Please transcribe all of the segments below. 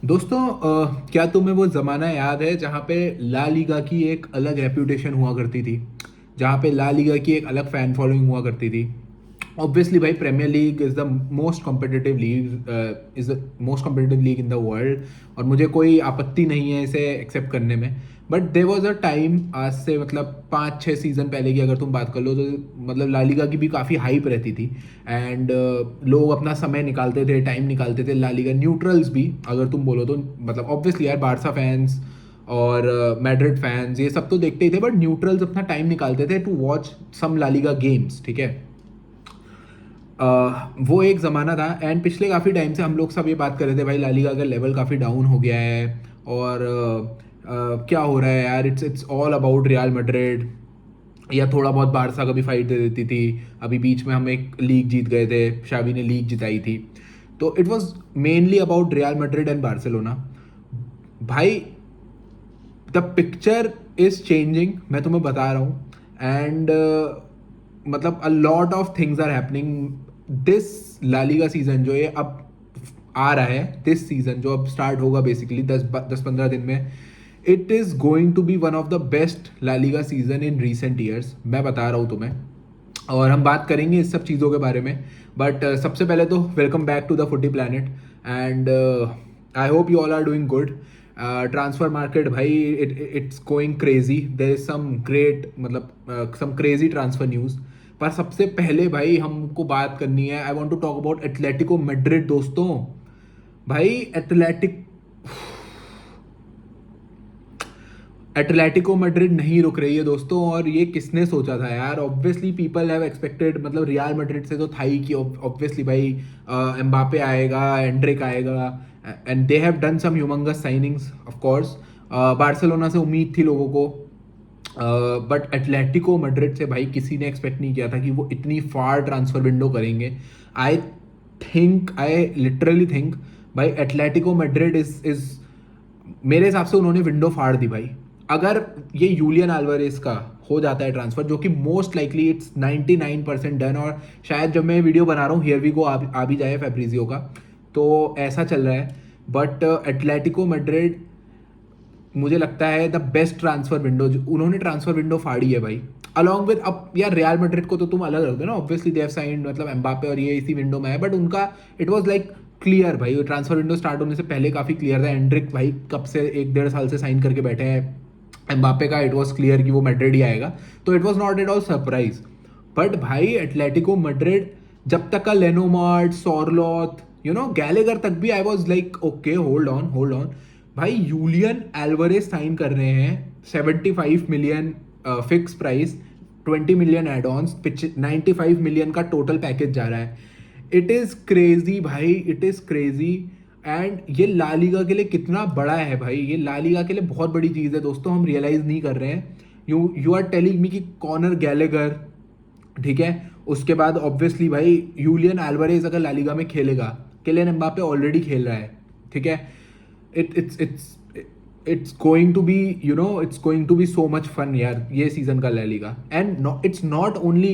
दोस्तों क्या तुम्हें वो ज़माना याद है जहाँ पे ला लीगा की एक अलग रेप्यूटेशन हुआ करती थी, जहाँ पे ला लीगा की एक अलग फ़ैन फॉलोइंग हुआ करती थी। ऑब्वियसली भाई premier league is the most competitive league in the world, और मुझे कोई आपत्ति नहीं है इसे एक्सेप्ट करने में। But there was a time, आज से मतलब 5-6 सीज़न पहले की अगर तुम बात कर लो तो मतलब ला लीगा की भी काफ़ी हाइप रहती थी। एंड लोग अपना समय निकालते थे, टाइम निकालते थे ला लीगा, न्यूट्रल्स भी अगर तुम बोलो तो। मतलब ऑब्वियसली यार बारसा फैंस और मैड्रिड फैंस ये सब तो देखते ही थे, बट न्यूट्रल्स अपना टाइम निकालते थे to watch some La Liga games, ठीक है। वो एक ज़माना था। एंड पिछले काफ़ी टाइम से हम लोग सब ये बात कर रहे थे भाई ला लीगा का लेवल काफ़ी डाउन हो गया है, और क्या हो रहा है यार, it's all about Real Madrid, या थोड़ा बहुत बारसा का भी फाइट दे देती थी। अभी बीच में हम एक लीग जीत गए थे, शावी ने लीग जिताई थी। तो it was mainly about Real Madrid and Barcelona. भाई द पिक्चर इज चेंजिंग, मैं तुम्हें बता रहा हूँ। एंड मतलब a lot of things are happening this La Liga season जो ये अब आ रहा है, दिस सीजन जो अब स्टार्ट होगा बेसिकली 10-15 दिन में। It is going to be one of the best La Liga season in recent years, मैं बता रहा हूँ तुम्हें। और हम बात करेंगे इस सब चीज़ों के बारे में। बट सबसे पहले तो welcome back to the footy planet. And I hope you all are doing good. Transfer market भाई it's going crazy, there is some great, मतलब सम क्रेजी ट्रांसफर न्यूज़। पर सबसे पहले भाई हमको बात करनी है, I want to talk about Atletico Madrid दोस्तों। भाई एटलेटिको मैड्रिड नहीं रुक रही है दोस्तों, और ये किसने सोचा था यार। ऑब्वियसली पीपल हैव एक्सपेक्टेड, मतलब रियल मैड्रिड से तो था ही कि ऑब्वियसली भाई एम्बापे आएगा, एंड्रिक आएगा, and they have done some humongous signings of course. Barcelona से उम्मीद थी लोगों को, बट एटलेटिको मैड्रिड से भाई किसी ने एक्सपेक्ट नहीं किया था कि वो इतनी फार ट्रांसफर विंडो करेंगे। आई लिटरली थिंक भाई एटलेटिको मैड्रिड इज मेरे हिसाब से उन्होंने विंडो फाड़ दी भाई। अगर ये यूलियन अल्वारेज का हो जाता है ट्रांसफर, जो कि मोस्ट लाइकली इट्स 99% डन, और शायद जब मैं वीडियो बना रहा हूँ हियर वी गो आ भी जाए फैब्रिजियो का, तो ऐसा चल रहा है। बट एटलेटिको मैड्रिड मुझे लगता है द बेस्ट ट्रांसफर विंडो, उन्होंने ट्रांसफर विंडो फाड़ी है भाई। अलॉन्ग विद अब यार रियल मैड्रिड को तो तुम अलग रखो ना, ऑब्वियसली दे हैव साइंड, मतलब एम्बापे और ये इसी विंडो में है, बट उनका इट वाज लाइक क्लियर भाई। ट्रांसफर विंडो स्टार्ट होने से पहले काफ़ी क्लियर था। एंड्रिक भाई कब से 1-1.5 साल से साइन करके बैठे हैं। एम्बापे का इट वॉज क्लियर कि वो मैड्रिड ही आएगा, तो it was not at all surprise. But भाई एटलेटिको मैड्रिड, जब तक का लेनोमार्ट, सॉरलॉथ, गैलेगर तक भी I was like okay, hold on hold on. भाई यूलियन एल्वरेज साइन कर रहे हैं 75 million fix price, 20 million add ons, 95 million का टोटल पैकेज जा रहा है। इट इज़ क्रेजी भाई, इट इज़ क्रेजी। एंड ये ला लीगा के लिए कितना बड़ा है भाई, ये ला लीगा के लिए बहुत बड़ी चीज़ है दोस्तों, हम रियलाइज़ नहीं कर रहे हैं। यू आर टेलिंग मी कि कॉनर गैलेगर, ठीक है, उसके बाद ऑब्वियसली भाई यूलियन एल्वारेज अगर ला लीगा में खेलेगा, किलियन एम्बापे ऑलरेडी खेल रहा है, ठीक है। It's it's going to be, it's going to be so much fun यार ये सीजन का La Liga. And it's not only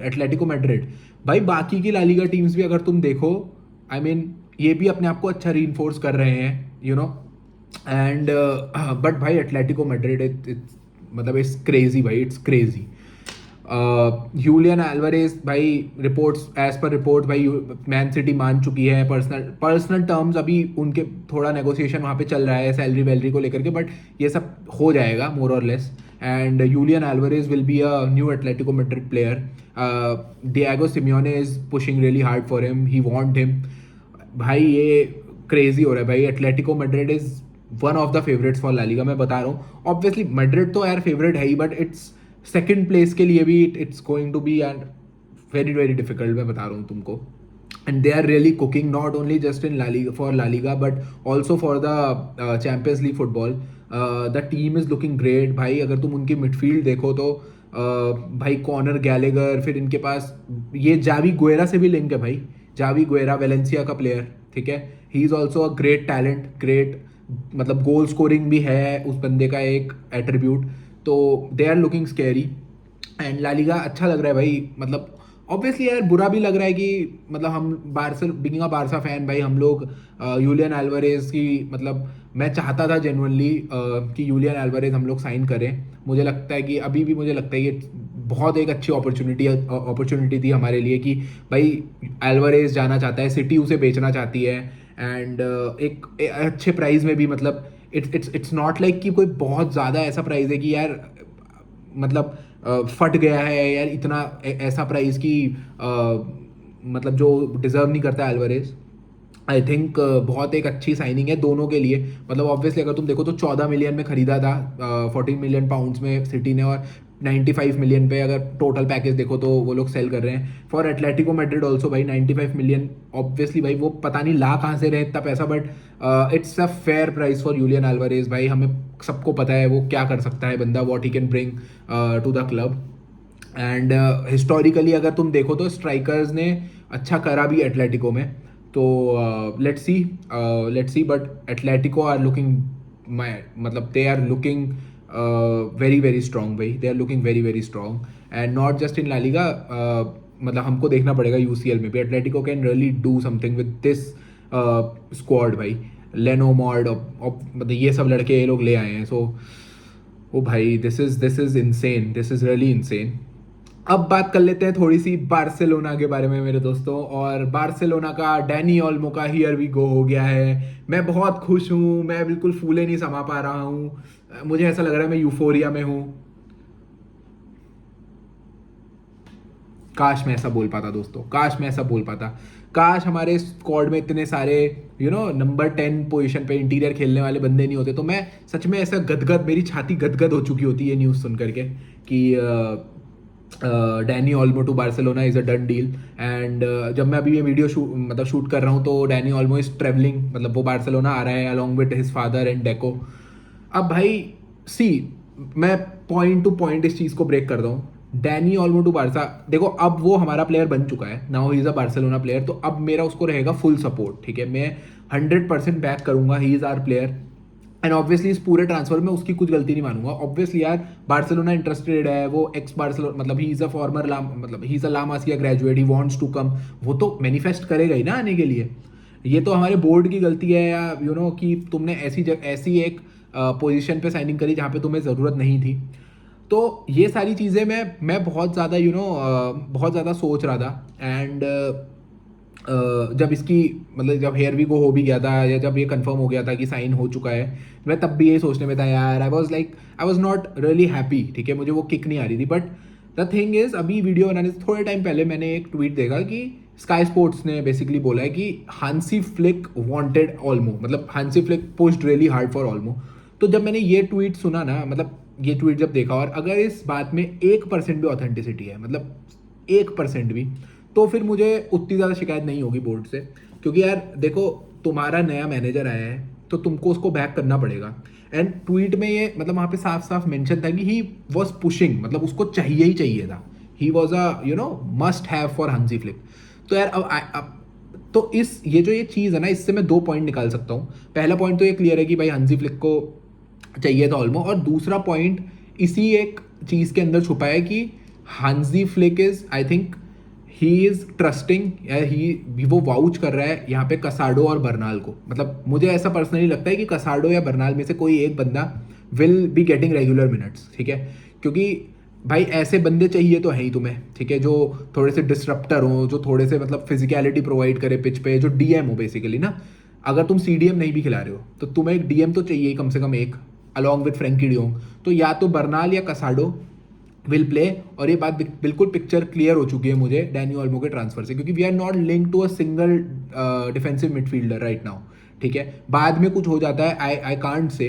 Atletico Madrid, भाई बाकी की ला लीगा टीम्स भी अगर तुम देखो, आई मीन ये भी अपने आप को अच्छा रीइंफोर्स कर रहे हैं, एंड बट भाई एटलेटिको मैड्रिड इट्स मतलब इट्स क्रेजी भाई, इट्स क्रेजी। यूलियन एल्वारेज भाई, रिपोर्ट्स एज पर रिपोर्ट भाई मैन सिटी मान चुकी है, पर्सनल टर्म्स अभी उनके थोड़ा नेगोशिएशन वहाँ पे चल रहा है सैलरी वैलरी को लेकर के, बट ये सब हो जाएगा मोर और less. And Julian Alvarez will be a new Atletico Madrid player. Diego Simeone is pushing really hard for him, he want him. भाई ये क्रेजी हो रहा है भाई, Atletico Madrid is one of the favourites for La Liga, मैं बता रहा हूँ। ऑब्वियसली मैड्रिड तो यार फेवरेट है ही, बट इट्स सेकंड प्लेस के लिए भी it's going to be and very very difficult, मैं बता रहा हूँ तुमको। And they are really cooking not only just in La Liga but also for the Champions League football. The team is looking great भाई। अगर तुम उनकी midfield देखो तो भाई कॉनर गैलेगर, फिर इनके पास ये जावी गुएरा से भी लिंक है भाई, जावी गुएरा वेलेंसिया का प्लेयर, ठीक है। He is also a great talent, great, मतलब गोल स्कोरिंग भी है उस बंदे का एक एट्रीब्यूट। तो they are looking scary. And La Liga अच्छा लग रहा है भाई, मतलब ऑब्वियसली यार बुरा भी लग रहा है कि मतलब हम बारसा बिगिंग अ बारसा फैन भाई, हम लोग यूलियन एल्वारेज की मतलब मैं चाहता था जेन्युइनली कि यूलियन एल्वारेज हम लोग साइन करें। मुझे लगता है कि अभी भी मुझे लगता है कि बहुत एक अच्छी अपॉर्चुनिटी थी हमारे लिए कि भाई एल्वारेज जाना चाहता है, सिटी उसे बेचना चाहती है। एंड एक अच्छे प्राइस में भी, मतलब इट्स नॉट लाइक कि कोई बहुत ज़्यादा ऐसा प्राइस है कि यार मतलब फट गया है यार इतना ऐसा प्राइस की मतलब जो डिज़र्व नहीं करता एल्वारेज। आई थिंक बहुत एक अच्छी साइनिंग है दोनों के लिए। मतलब ऑब्वियसली अगर तुम देखो तो 14 मिलियन में खरीदा था, 14 मिलियन पाउंड्स में सिटी ने, और 95 मिलियन पे अगर टोटल पैकेज देखो तो वो लोग सेल कर रहे हैं फॉर एटलेटिको मैड्रिड ऑल्सो भाई। 95 मिलियन ऑब्वियसली भाई वो पता नहीं ला कहाँ से रहे इतना पैसा, but it's a fair price for Julian Alvarez भाई। हमें सबको पता है वो क्या कर सकता है बंदा, what he can bring to the club. And historically अगर तुम देखो तो स्ट्राइकर्स ने अच्छा करा भी एटलेटिको में। तो let's see but Atletico are looking my मतलब they are looking very very strong भाई, they are looking very very strong. And not just in La Liga, मतलब हमको देखना पड़ेगा यूसीएल में भी Atletico can really do something with this squad भाई। लेनो मॉड मतलब ये सब लड़के ये लोग ले आए हैं, सो ओ भाई this is insane, this is really insane. अब बात कर लेते हैं थोड़ी सी बार्सिलोना के बारे में मेरे दोस्तों। और बार्सिलोना का डैनी ओल्मो का हियर वी गो हो गया है। मैं बहुत खुश हूँ, मैं बिल्कुल फूले नहीं समा पा रहा हूँ, मुझे ऐसा लग रहा है मैं यूफोरिया में हूँ। काश मैं ऐसा बोल पाता दोस्तों, काश मैं ऐसा बोल पाता। काश हमारे स्क्वाड में इतने सारे नंबर 10 पोजीशन पे इंटीरियर खेलने वाले बंदे नहीं होते, तो मैं सच में ऐसा गदगद, मेरी छाती गदगद हो चुकी होती है न्यूज़ सुन करके कि Dani Olmo to Barcelona is a done deal. And जब मैं अभी ये वीडियो शूट कर रहा हूँ तो डैनी ऑल्मो इज ट्रेवलिंग, मतलब वो बार्सिलोना आ रहा है along with his father and deco. अब भाई सी, मैं पॉइंट टू पॉइंट इस चीज़ को ब्रेक करता हूँ। डैनी ऑल्मो टू बारसा, देखो अब वो हमारा प्लेयर बन चुका है, now he is a Barcelona player, तो अब मेरा उसको रहेगा फुल सपोर्ट, ठीक है। मैं 100% बैक करूंगा, he is our player. And obviously इस पूरे ट्रांसफर में उसकी कुछ गलती नहीं मानूंगा। ऑब्वियसली यार बार्सिलोना इंटरेस्टेड है, वो एक्स बार्सिलोना, मतलब ही इज़ अ फॉर्मर मतलब he is a La Masia graduate, he wants to come, वो तो मैनिफेस्ट करेगा ही ना आने के लिए। ये तो हमारे बोर्ड की गलती है या कि तुमने ऐसी एक पोजीशन पे साइनिंग करी जहाँ पे तुम्हें ज़रूरत नहीं थी। तो ये सारी चीज़ें मैं बहुत ज़्यादा बहुत ज़्यादा सोच रहा था। एंड जब इसकी मतलब जब हेयर वी को हो भी गया था, या जब ये कंफर्म हो गया था कि साइन हो चुका है, मैं तब भी यही सोचने में था यार, I was not really happy, ठीक है, मुझे वो किक नहीं आ रही थी। बट द थिंग इज, अभी वीडियो बनाने से थोड़े टाइम पहले मैंने एक ट्वीट देखा कि स्काई स्पोर्ट्स ने बेसिकली बोला है कि हांसी फ्लिक वांटेड ऑल्मो, मतलब Hansi Flick pushed really hard for Olmo. तो जब मैंने ये ट्वीट सुना ना, मतलब ये ट्वीट जब देखा, और अगर इस बात में 1% भी ऑथेंटिसिटी है, मतलब 1% भी, तो फिर मुझे उतनी ज़्यादा शिकायत नहीं होगी बोर्ड से। क्योंकि यार देखो, तुम्हारा नया मैनेजर आया है तो तुमको उसको बैक करना पड़ेगा। एंड ट्वीट में ये मतलब वहाँ पे साफ साफ मेंशन था कि ही वॉज पुशिंग, मतलब उसको चाहिए ही चाहिए था, he was a must have for Hansi Flick. तो यार अब तो ये जो ये चीज़ है ना, इससे मैं 2 पॉइंट निकाल सकता हूँ। पहला पॉइंट तो ये क्लियर है कि भाई हांसी फ्लिक को चाहिए था ऑल्मो, और दूसरा पॉइंट इसी एक चीज़ के अंदर छुपा है कि हांजी Flick is, I think he is trusting, he वो वाउच कर रहा है यहाँ पे कसाडो और बर्नाल को। मतलब मुझे ऐसा पर्सनली लगता है कि कसाडो या बर्नाल में से कोई एक बंदा will be getting regular minutes, ठीक है। क्योंकि भाई ऐसे बंदे चाहिए तो है ही तुम्हें, ठीक है, जो थोड़े से डिसरप्टर हो, जो थोड़े से मतलब फिजिकलिटी प्रोवाइड करे पिच पे, जो डीएम हो बेसिकली ना। अगर तुम सीडीएम नहीं भी खिला रहे हो तो तुम्हें एक डीएम तो चाहिए ही कम से कम एक, अलॉन्ग विद फ्रेंकी डियोंग। तो या तो बर्नाल या कसाडो विल प्ले। और ये बात बिल्कुल पिक्चर क्लियर हो चुकी है मुझे डैनी ऑल्मो के ट्रांसफर से, क्योंकि we are not link to a single defensive midfielder right now, ठीक है। बाद में कुछ हो जाता है, आई कांट से,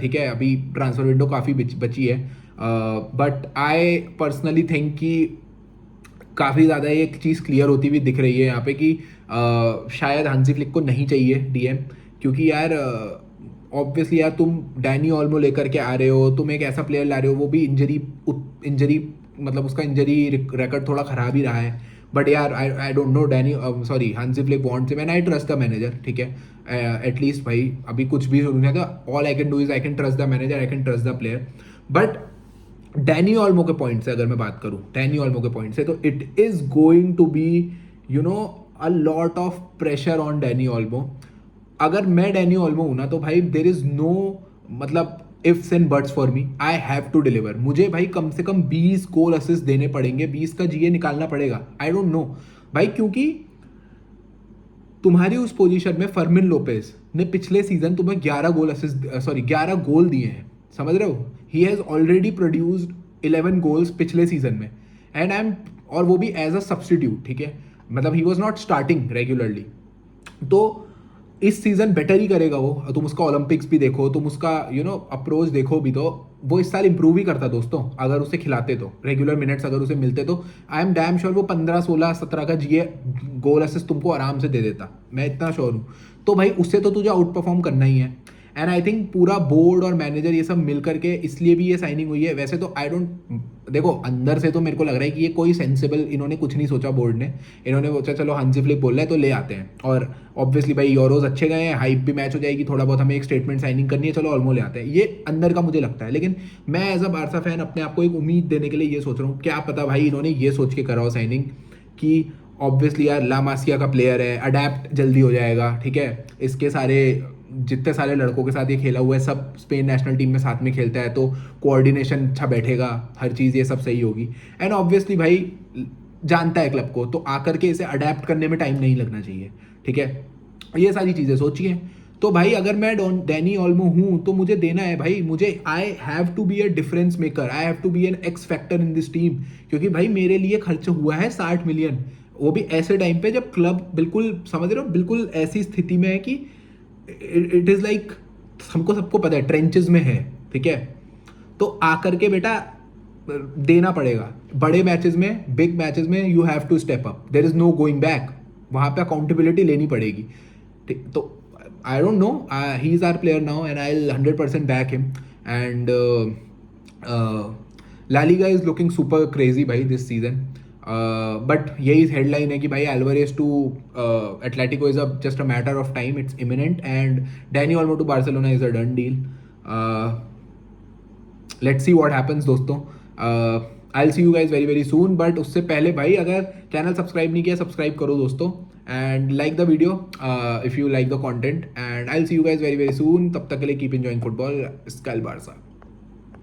ठीक है, अभी ट्रांसफर विंडो काफ़ी बची है। बट आई पर्सनली थिंक कि काफ़ी ज़्यादा एक चीज़ क्लियर होती हुई दिख रही है यहाँ पे कि शायद हांसी फ्लिक को नहीं चाहिए डीएम। क्योंकि यार ऑब्वियसली यार तुम डैनी ऑल्मो लेकर के आ रहे हो, तुम एक ऐसा प्लेयर ला रहे हो, वो भी इंजरी मतलब उसका इंजरी रिकॉर्ड थोड़ा ख़राब ही रहा है। बट यार आई don't no Danny, sorry, Hansi Flick wants him and I trust the manager, ठीक है। एटलीस्ट भाई अभी कुछ भी सुनना था, all I can do is I can trust the manager, I can trust the player. But Danny Olmo के point से अगर मैं बात करूं, डैनी ऑल्मो के पॉइंट से, तो it is going to be you know a lot of pressure on Dani Olmo. अगर मैं डैनी ऑल्मो हूं ना, तो भाई देर इज नो मतलब ifs and buts for me, I have to deliver. मुझे भाई कम से कम 20 गोल असिस्ट देने पड़ेंगे, 20 का जीए निकालना पड़ेगा। आई डोंट नो भाई, क्योंकि तुम्हारी उस पोजीशन में फर्मिन लोपेज ने पिछले सीजन तुम्हें 11 गोल असिस्ट, सॉरी 11 गोल दिए हैं, समझ रहे हो? He has already produced 11 goals पिछले सीजन में, एंड आई एम, और वो भी एज अ सब्सटीट्यूट, ठीक है, मतलब he was not starting regularly. तो इस सीजन बेटर ही करेगा वो। तुम उसका ओलंपिक्स भी देखो, तुम उसका अप्रोच देखो भी, तो वो इस साल इंप्रूव ही करता दोस्तों, अगर उसे खिलाते तो, रेगुलर मिनट्स अगर उसे मिलते तो। आई एम डैम श्योर वो 15 16 17 का जीए गोल असिस्ट तुमको आराम से दे देता, मैं इतना श्योर हूँ। तो भाई उससे तो तुझे आउट परफॉर्म करना ही है। एंड आई थिंक पूरा बोर्ड और मैनेजर ये सब मिल करके इसलिए भी ये साइनिंग हुई है। वैसे तो आई डोंट, देखो अंदर से तो मेरे को लग रहा है कि ये कोई सेंसिबल, इन्होंने कुछ नहीं सोचा बोर्ड ने, इन्होंने सोचा चलो हांसी फ्लिक बोल रहा है तो ले आते हैं, और ऑब्वियसली भाई यूरोज अच्छे गए हैं, हाइप भी मैच हो जाएगी, थोड़ा बहुत हमें एक स्टेटमेंट साइनिंग करनी है, चलो ऑल्मो ले आते हैं, ये अंदर का मुझे लगता है। लेकिन मैं एज अ बारसा फैन अपने आप को एक उम्मीद देने के लिए ये सोच रहा हूँ, क्या पता भाई इन्होंने ये सोच के करा हो साइनिंग कि ऑब्वियसली यार ला मासिया का प्लेयर है, अडेप्ट जल्दी हो जाएगा, ठीक है, इसके सारे जितने सारे लड़कों के साथ ये खेला हुआ है सब स्पेन नेशनल टीम में साथ में खेलता है, तो कोऑर्डिनेशन अच्छा बैठेगा, हर चीज़ ये सब सही होगी। एंड ऑब्वियसली भाई जानता है क्लब को, तो आकर के इसे अडेप्ट करने में टाइम नहीं लगना चाहिए, ठीक है, ये सारी चीज़ें सोचिए। तो भाई अगर मैं डैनी ऑल्मो हूँ तो मुझे देना है भाई, मुझे I have to be a difference maker, I have to be an X factor in this team, क्योंकि भाई मेरे लिए खर्च हुआ है 60 मिलियन, वो भी ऐसे टाइम पे जब क्लब बिल्कुल, समझ रहे हो, बिल्कुल ऐसी स्थिति में है कि इट इज़ लाइक, हमको सबको पता है ट्रेंचेस में है, ठीक है। तो आकर के बेटा देना पड़ेगा, बड़े मैचेस में, बिग मैचेस में you have to step up, there is no going back, वहाँ पे अकाउंटेबिलिटी लेनी पड़ेगी, ठीक। तो I don't know, he is our player now and I will 100% back him. And La Liga is looking super crazy भाई this season, but यही headline है कि भाई Alvarez to Atletico is just a matter of time, it's imminent, and Dani Olmo to Barcelona is a done deal. Let's see what happens दोस्तों। I will see you guys very very soon, but उससे पहले भाई अगर channel subscribe नहीं किया, subscribe करो दोस्तों, and like the video if you like the content, and I will see you guys very very सून। तब तक के लिए कीप एंजॉइंग फुटबॉल, स्काइल बारसा।